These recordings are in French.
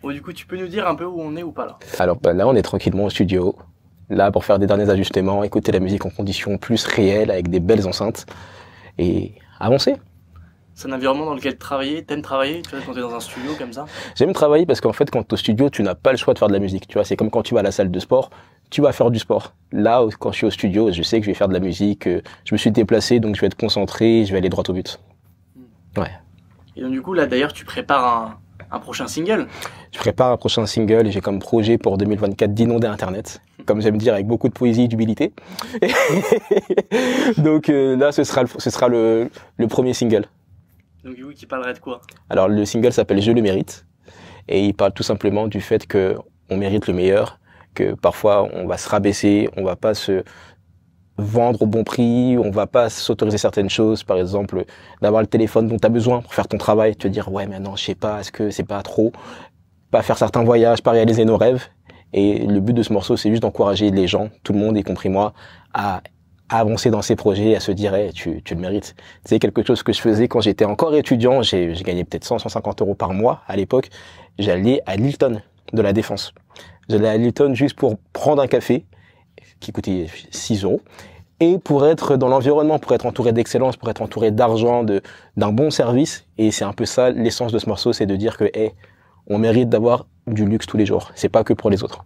Bon, du coup, tu peux nous dire un peu où on est ou pas là? Alors là, on est tranquillement au studio, là pour faire des derniers ajustements, écouter la musique en conditions plus réelles, avec des belles enceintes, et avancer. C'est un environnement dans lequel t'aimes travailler, tu vois, quand t'es dans un studio comme ça? J'aime travailler parce qu'en fait, quand tu es au studio, tu n'as pas le choix de faire de la musique. Tu vois, c'est comme quand tu vas à la salle de sport, tu vas faire du sport. Là, quand je suis au studio, je sais que je vais faire de la musique, je me suis déplacé, donc je vais être concentré, je vais aller droit au but. Ouais. Et donc du coup, là d'ailleurs, tu prépares un prochain single. Je prépare un prochain single et j'ai comme projet pour 2024 d'inonder Internet. Comme j'aime dire, avec beaucoup de poésie et d'humilité. Donc là, ce sera le premier single. Donc du coup, qui parlerait de quoi? Alors le single s'appelle Je le mérite et il parle tout simplement du fait que on mérite le meilleur, que parfois on va se rabaisser, on va pas se vendre au bon prix, on va pas s'autoriser certaines choses, par exemple d'avoir le téléphone dont tu as besoin pour faire ton travail, te dire ouais mais non, je sais pas, est-ce que c'est pas trop, pas faire certains voyages, pas réaliser nos rêves. Et le but de ce morceau, c'est juste d'encourager les gens, tout le monde, y compris moi, à avancer dans ses projets, à se dire hey, tu le mérites. C'est quelque chose que je faisais quand j'étais encore étudiant, j'ai gagné peut-être 100-150 euros par mois à l'époque. J'allais à l'Hilton de la Défense. J'allais à l'Hilton juste pour prendre un café qui coûtait 6 euros et pour être dans l'environnement, pour être entouré d'excellence, pour être entouré d'argent, d'un bon service. Et c'est un peu ça l'essence de ce morceau, c'est de dire que hey, on mérite d'avoir du luxe tous les jours. C'est pas que pour les autres.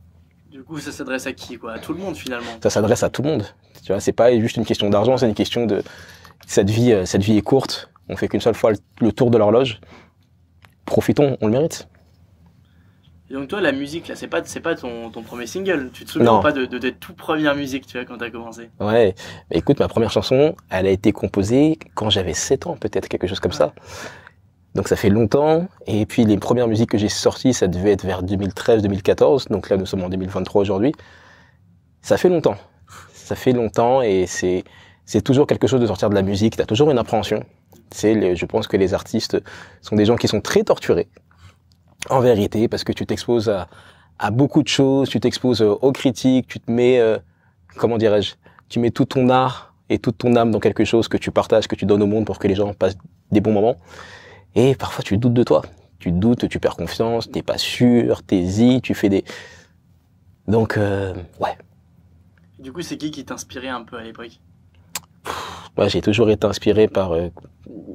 Du coup, ça s'adresse à qui, quoi? À tout le monde finalement. Ça s'adresse à tout le monde. Tu vois, c'est pas juste une question d'argent, c'est une question de cette vie est courte. On fait qu'une seule fois le tour de l'horloge. Profitons, on le mérite. Et donc toi, la musique, là, c'est pas ton premier single. Tu te souviens pas de tes tout premières musiques, tu vois, quand t'as commencé? Ouais. Bah, écoute, ma première chanson, elle a été composée quand j'avais 7 ans, peut-être, quelque chose comme ça. Donc ça fait longtemps. Et puis les premières musiques que j'ai sorties, ça devait être vers 2013-2014. Donc là, nous sommes en 2023 aujourd'hui. Ça fait longtemps. Ça fait longtemps et c'est toujours quelque chose de sortir de la musique. T'as toujours une appréhension. Je pense que les artistes sont des gens qui sont très torturés. En vérité, parce que tu t'exposes à beaucoup de choses, tu t'exposes aux critiques, tu te mets, comment dirais-je, tu mets tout ton art et toute ton âme dans quelque chose que tu partages, que tu donnes au monde pour que les gens passent des bons moments. Et parfois tu doutes de toi. Tu doutes, tu perds confiance, t'es pas sûr, t'hésites, tu fais des... Donc, ouais. Du coup, c'est qui t'inspirait un peu à l'époque? Moi, j'ai toujours été inspiré par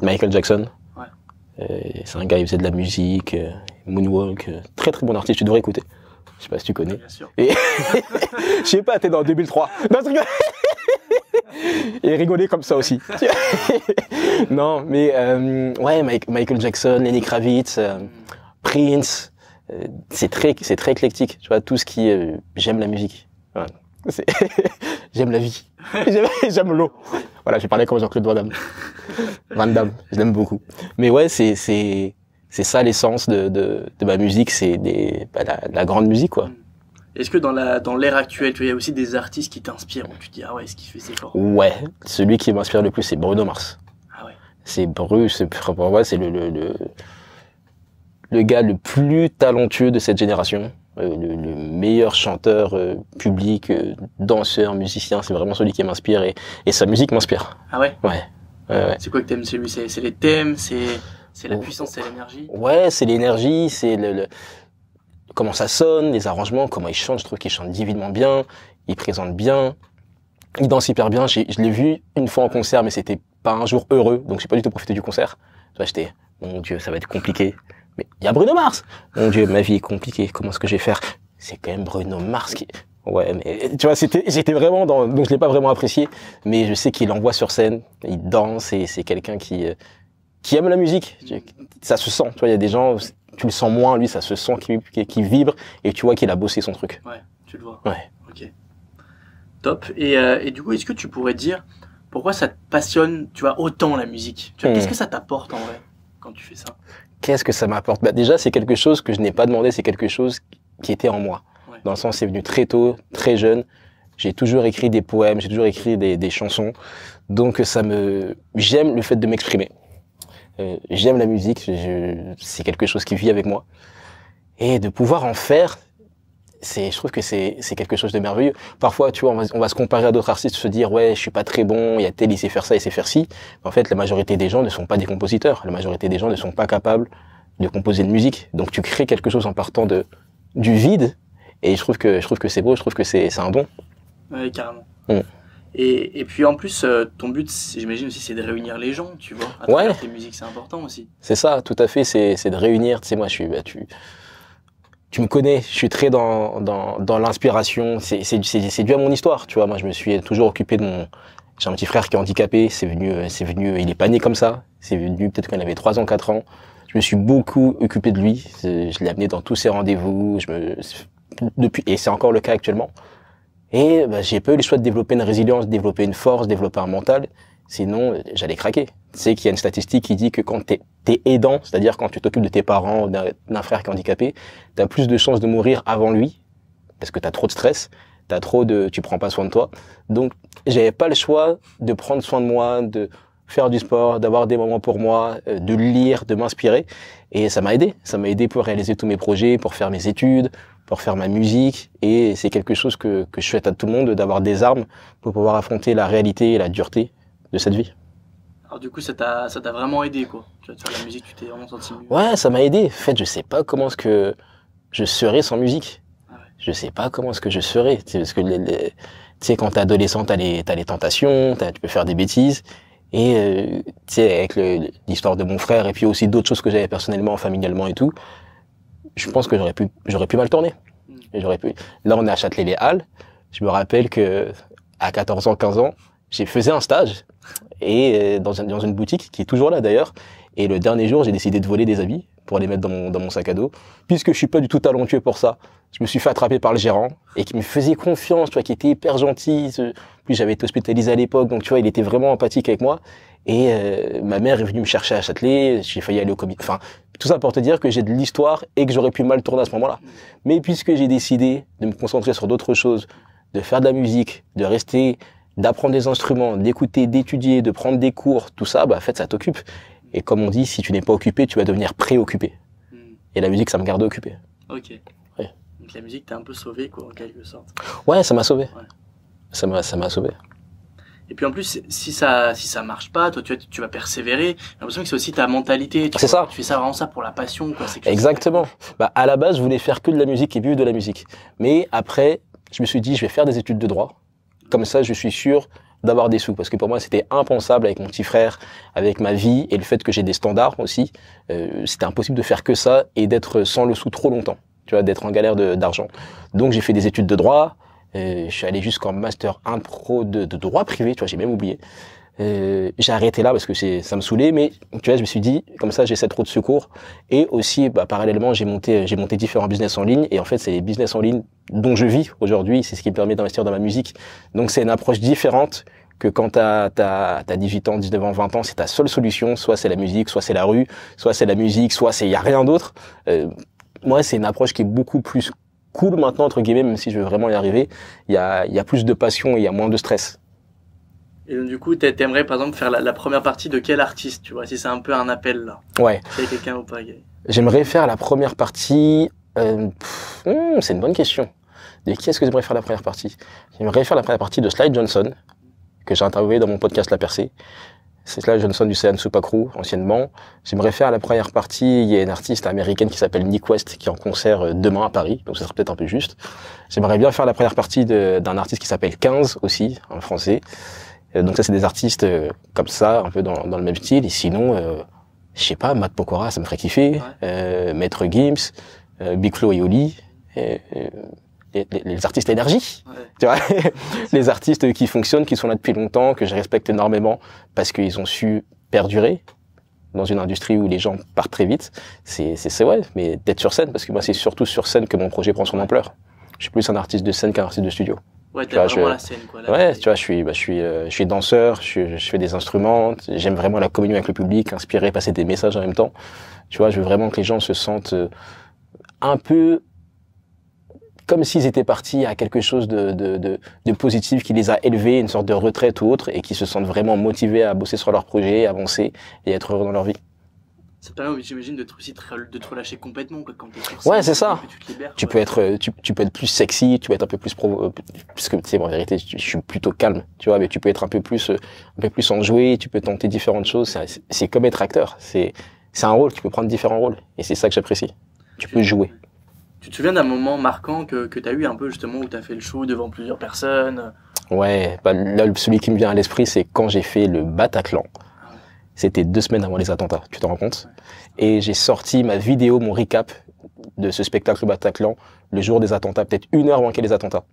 Michael Jackson. Ouais. C'est un gars, il faisait de la musique, moonwalk, très très bon artiste, tu devrais écouter. Je sais pas si tu connais. Bien sûr. Et je sais pas, t'es dans 2003. Non, je rigole. Et rigoler comme ça aussi. Non, mais ouais, Michael Jackson, Lenny Kravitz, Prince, c'est très éclectique. Tu vois, tout ce qui j'aime la musique. Ouais. J'aime la vie. J'aime l'eau. Voilà, j'ai parlé comme Jean-Claude Van Damme. Van Damme, je l'aime beaucoup. Mais ouais, c'est ça l'essence de ma musique, c'est la grande musique, quoi. Est-ce que dans l'ère actuelle, tu vois, il y a aussi des artistes qui t'inspirent où tu te dis ah ouais, ce qu'il fait c'est fort? Ouais, celui qui m'inspire le plus, c'est Bruno Mars. Ah ouais. C'est pour moi, c'est le gars le plus talentueux de cette génération. Le meilleur chanteur public, danseur, musicien, c'est vraiment celui qui m'inspire et sa musique m'inspire. Ah ouais? Ouais. C'est quoi que t'aimes chez lui? C'est les thèmes, c'est la puissance, c'est l'énergie? Ouais, c'est l'énergie, c'est comment ça sonne, les arrangements, comment il chante. Je trouve qu'il chante divinement bien, il présente bien, il danse hyper bien. Je l'ai vu une fois en concert, mais c'était pas un jour heureux, donc j'ai pas du tout profité du concert. Tu vois, j'étais, mon Dieu, ça va être compliqué. Mais il y a Bruno Mars. Mon Dieu, ma vie est compliquée. Comment est-ce que je vais faire? C'est quand même Bruno Mars qui... Ouais, mais tu vois, j'étais vraiment donc je l'ai pas vraiment apprécié, mais je sais qu'il envoie sur scène, il danse et c'est quelqu'un qui aime la musique. Ça se sent. Tu vois, il y a des gens, tu le sens moins, lui, ça se sent qui vibre et tu vois qu'il a bossé son truc. Ouais, tu le vois. Ouais. Ok. Top. Et du coup, est-ce que tu pourrais dire pourquoi ça te passionne, tu vois, autant la musique? Tu vois, qu'est-ce que ça t'apporte en vrai quand tu fais ça? Qu'est-ce que ça m'apporte? Bah déjà, c'est quelque chose que je n'ai pas demandé, c'est quelque chose qui était en moi. Ouais. Dans le sens, c'est venu très tôt, très jeune. J'ai toujours écrit des poèmes, j'ai toujours écrit des chansons. Donc j'aime le fait de m'exprimer. J'aime la musique, c'est quelque chose qui vit avec moi. Et de pouvoir en faire, je trouve que c'est quelque chose de merveilleux. Parfois, tu vois, on va se comparer à d'autres artistes, se dire ouais, je suis pas très bon, il y a tel, il sait faire ça, il sait faire ci. En fait, la majorité des gens ne sont pas des compositeurs. La majorité des gens ne sont pas capables de composer de musique. Donc tu crées quelque chose en partant du vide. Et je trouve que c'est beau, je trouve que c'est un don. Ouais, carrément. Mm. Et puis en plus, ton but, j'imagine aussi, c'est de réunir les gens, tu vois. À travers tes musiques, c'est important aussi. C'est ça, tout à fait, c'est de réunir. Tu sais, moi, tu me connais, je suis très dans l'inspiration. C'est dû à mon histoire, tu vois. Moi, je me suis toujours occupé j'ai un petit frère qui est handicapé, c'est venu, il est pas né comme ça. C'est venu peut-être quand il avait 3 ans, 4 ans. Je me suis beaucoup occupé de lui. Je l'ai amené dans tous ses rendez-vous. Et c'est encore le cas actuellement. Et j'ai pas eu le choix de développer une résilience, de développer une force, de développer un mental. Sinon, j'allais craquer. Tu sais qu'il y a une statistique qui dit que quand t'es aidant, c'est-à-dire quand tu t'occupes de tes parents, d'un frère qui est handicapé, t'as plus de chances de mourir avant lui, parce que t'as trop de stress, tu prends pas soin de toi. Donc, j'avais pas le choix de prendre soin de moi, de faire du sport, d'avoir des moments pour moi, de lire, de m'inspirer. Et ça m'a aidé. Ça m'a aidé pour réaliser tous mes projets, pour faire mes études, pour faire ma musique. Et c'est quelque chose que je souhaite à tout le monde, d'avoir des armes pour pouvoir affronter la réalité et la dureté de cette vie. Alors du coup, ça t'a vraiment aidé, quoi. Tu vas te faire la musique, tu t'es vraiment senti mieux. Ouais, ça m'a aidé. En fait, je sais pas comment est-ce que je serais sans musique. Ah ouais. Je sais pas comment est-ce que je serais. Parce que tu sais, quand t'es adolescent, t'as les tentations, tu peux faire des bêtises. Et tu sais, avec l'histoire de mon frère et puis aussi d'autres choses que j'avais personnellement, familialement et tout, je pense que j'aurais pu mal tourner. Là, on est à Châtelet-les-Halles. Je me rappelle que à 14 ans, 15 ans, j'ai fait un stage et dans une boutique qui est toujours là d'ailleurs. Et le dernier jour, j'ai décidé de voler des habits pour les mettre dans mon sac à dos, puisque je suis pas du tout talentueux pour ça. Je me suis fait attraper par le gérant et qui me faisait confiance, tu vois, qui était hyper gentil. Puis j'avais été hospitalisé à l'époque, donc tu vois, il était vraiment empathique avec moi. Et ma mère est venue me chercher à Châtelet. J'ai failli aller au comité. Enfin, tout ça pour te dire que j'ai de l'histoire et que j'aurais pu mal tourner à ce moment-là. Mais puisque j'ai décidé de me concentrer sur d'autres choses, de faire de la musique, de rester, d'apprendre des instruments, d'écouter, d'étudier, de prendre des cours, tout ça, en fait, ça t'occupe. Et comme on dit, si tu n'es pas occupé, tu vas devenir préoccupé. Et la musique, ça me garde occupé. Ok. Ouais. Donc la musique t'a un peu sauvé, quoi, en quelque sorte. Ouais, ça m'a sauvé. Ouais. Ça m'a sauvé. Et puis en plus, si ça marche pas, toi, tu vas persévérer. J'ai l'impression que c'est aussi ta mentalité. C'est ça. Tu fais ça vraiment ça pour la passion, quoi. Exactement. À la base, je voulais faire que de la musique et vivre de la musique. Mais après, je me suis dit, je vais faire des études de droit. Comme ça, je suis sûr d'avoir des sous. Parce que pour moi, c'était impensable avec mon petit frère, avec ma vie et le fait que j'ai des standards aussi. C'était impossible de faire que ça et d'être sans le sou trop longtemps. Tu vois, d'être en galère d'argent. Donc, j'ai fait des études de droit. Je suis allé jusqu'en master 1 pro de droit privé, tu vois, j'ai même oublié. J'ai arrêté là parce que ça me saoulait, mais tu vois, je me suis dit, comme ça, j'ai cette roue de secours. Et aussi, parallèlement, j'ai monté différents business en ligne. Et en fait, c'est les business en ligne dont je vis aujourd'hui. C'est ce qui me permet d'investir dans ma musique. Donc, c'est une approche différente que quand t'as 18 ans, 19 ans, 20 ans, c'est ta seule solution. Soit c'est la musique, soit c'est la rue, soit c'est la musique, soit y a rien d'autre. Moi, c'est une approche qui est beaucoup plus cool maintenant, entre guillemets, même si je veux vraiment y arriver. Il y a plus de passion et il y a moins de stress. Et donc, du coup, t'aimerais, par exemple, faire la première partie de quel artiste, tu vois, si c'est un peu un appel, là. Ouais. S'il y a quelqu'un ou pas. J'aimerais faire la première partie, c'est une bonne question. De qui est-ce que j'aimerais faire la première partie? J'aimerais faire la première partie de Sly Johnson, que j'ai interviewé dans mon podcast La Percée. C'est Sly Johnson du Sean Super Crew, anciennement. J'aimerais faire la première partie, il y a une artiste américaine qui s'appelle Nick West, qui est en concert demain à Paris, donc ça serait peut-être un peu juste. J'aimerais bien faire la première partie d'un artiste qui s'appelle 15 aussi, en français. Donc ça, c'est des artistes comme ça, un peu dans le même style. Et sinon, je sais pas, Matt Pokora, ça me ferait kiffer. Ouais. Maître Gims, Big Flo et Oli. Les artistes énergie, ouais. Tu vois, les artistes qui fonctionnent, qui sont là depuis longtemps, que je respecte énormément parce qu'ils ont su perdurer dans une industrie où les gens partent très vite. C'est ouais, mais d'être sur scène, parce que moi c'est surtout sur scène que mon projet prend son ampleur. Je suis plus un artiste de scène qu'un artiste de studio. Ouais, t'es vraiment la scène, quoi. Ouais, tu vois, je suis danseur, je fais des instruments, j'aime vraiment la communion avec le public, inspirer, passer des messages en même temps. Tu vois, je veux vraiment que les gens se sentent un peu comme s'ils étaient partis à quelque chose de positif qui les a élevés, une sorte de retraite ou autre, et qui se sentent vraiment motivés à bosser sur leur projet, avancer et être heureux dans leur vie. Ça te permet, j'imagine, de te relâcher complètement, quoi, quand t'es sur scène. Ouais, c'est ça. Tu peux être plus sexy, tu peux être un peu plus puisque, tu sais, en vérité, je suis plutôt calme, tu vois, mais tu peux être un peu plus enjoué, tu peux tenter différentes choses. C'est comme être acteur. c'est un rôle, tu peux prendre différents rôles. Et c'est ça que j'apprécie. Tu peux jouer. Tu te souviens d'un moment marquant que tu as eu un peu justement où tu as fait le show devant plusieurs personnes? Ouais, bah, là, celui qui me vient à l'esprit, c'est quand j'ai fait le Bataclan. C'était 2 semaines avant les attentats, tu te rends compte? Et j'ai sorti ma vidéo, mon recap de ce spectacle Bataclan le jour des attentats, peut-être 1 heure avant qu'il y ait les attentats.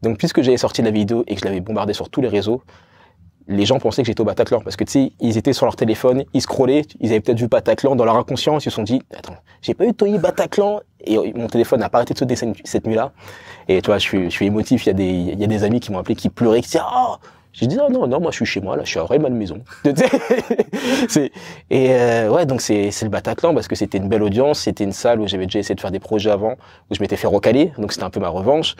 Donc puisque j'avais sorti la vidéo et que je l'avais bombardée sur tous les réseaux, les gens pensaient que j'étais au Bataclan parce que tu sais, ils étaient sur leur téléphone, ils scrollaient, ils avaient peut-être vu Bataclan dans leur inconscient, ils se sont dit attends, j'ai pas eu Toyi Bataclan et mon téléphone n'a pas arrêté de sauter cette nuit-là. Et tu vois, je suis émotif, il y a des amis qui m'ont appelé, qui pleuraient, qui disaient oh, j'ai dit ah non moi je suis chez moi là, je suis à vraiment de maison. Ouais, donc c'est le Bataclan parce que c'était une belle audience, c'était une salle où j'avais déjà essayé de faire des projets avant, où je m'étais fait recaler, donc c'était un peu ma revanche.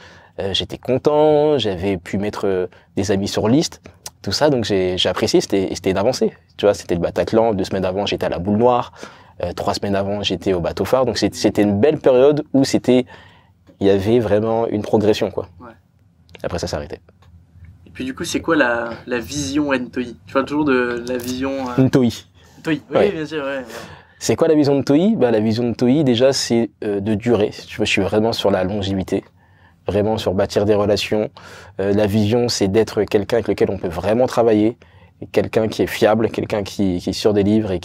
J'étais content, j'avais pu mettre des amis sur liste. Tout ça, donc j'ai apprécié, c'était une avancée. Tu vois, c'était le Bataclan, 2 semaines avant, j'étais à la Boule Noire, 3 semaines avant, j'étais au Bateau Phare, donc c'était une belle période où il y avait vraiment une progression, quoi. Ouais. Après, ça s'est arrêté. Et puis du coup, c'est quoi la vision Ntoyi? Tu parles toujours de la vision... Ntoyi. Ntoyi, oui, ouais. Bien sûr, ouais. C'est quoi la vision de Ntoyi? Bah, la vision de Ntoyi, déjà, c'est de durer. Tu vois, je suis vraiment sur la longévité. Vraiment sur bâtir des relations. La vision, c'est d'être quelqu'un avec lequel on peut vraiment travailler, quelqu'un qui est fiable, quelqu'un qui est sûr des livres et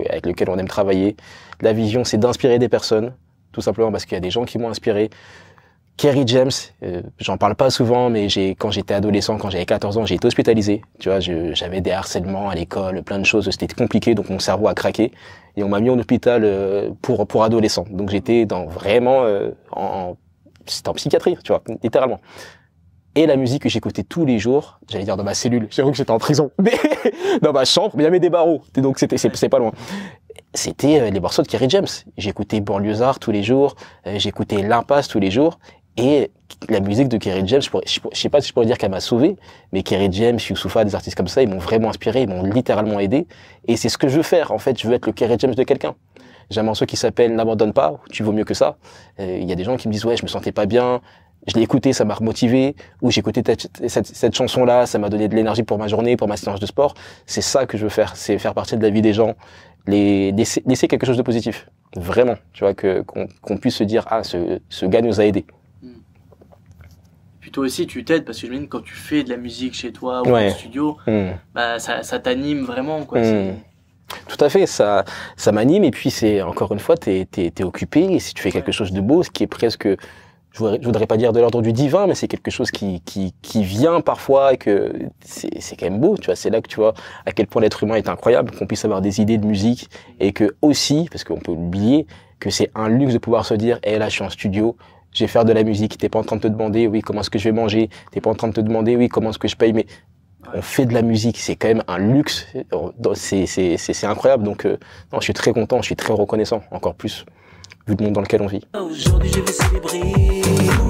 avec lequel on aime travailler. La vision, c'est d'inspirer des personnes, tout simplement parce qu'il y a des gens qui m'ont inspiré. Kerry James, j'en parle pas souvent, mais quand j'étais adolescent, quand j'avais 14 ans, j'ai été hospitalisé. Tu vois, j'avais des harcèlements à l'école, plein de choses, c'était compliqué, donc mon cerveau a craqué. Et on m'a mis en hôpital pour adolescents. Donc j'étais vraiment c'était en psychiatrie, tu vois, littéralement. Et la musique que j'écoutais tous les jours, j'allais dire dans ma cellule, j'ai cru que j'étais en prison, mais dans ma chambre, mais il y avait des barreaux, donc c'est pas loin. C'était les morceaux de Kerry James. J'écoutais Banlieusard tous les jours, j'écoutais L'Impasse tous les jours, et la musique de Kerry James, je sais pas si je pourrais dire qu'elle m'a sauvé, mais Kerry James, Youssoupha, des artistes comme ça, ils m'ont vraiment inspiré, ils m'ont littéralement aidé, et c'est ce que je veux faire, en fait, je veux être le Kerry James de quelqu'un. J'ai un morceau qui s'appelle N'abandonne pas, tu vaux mieux que ça. Il y a des gens qui me disent ouais, je me sentais pas bien, je l'ai écouté, ça m'a remotivé, ou j'ai écouté cette chanson-là, ça m'a donné de l'énergie pour ma journée, pour ma séance de sport. C'est ça que je veux faire, c'est faire partie de la vie des gens, laisser quelque chose de positif. Vraiment, tu vois, qu'on puisse se dire ah, ce gars nous a aidés. Puis toi aussi, tu t'aides parce que j'imagine quand tu fais de la musique chez toi ou au studio, bah ça t'anime vraiment, quoi. Tout à fait, ça m'anime et puis c'est encore une fois t'es occupé et si tu fais quelque chose de beau, ce qui est presque, je voudrais pas dire de l'ordre du divin, mais c'est quelque chose qui vient parfois et que c'est quand même beau, tu vois, c'est là que tu vois à quel point l'être humain est incroyable, qu'on puisse avoir des idées de musique et que aussi, parce qu'on peut oublier que c'est un luxe de pouvoir se dire, là je suis en studio, je vais faire de la musique, t'es pas en train de te demander oui comment est-ce que je vais manger, t'es pas en train de te demander oui comment est-ce que je paye mais on fait de la musique, c'est quand même un luxe, c'est incroyable. Donc non, je suis très content, je suis très reconnaissant, encore plus vu le monde dans lequel on vit. Aujourd'hui je vais célébrer.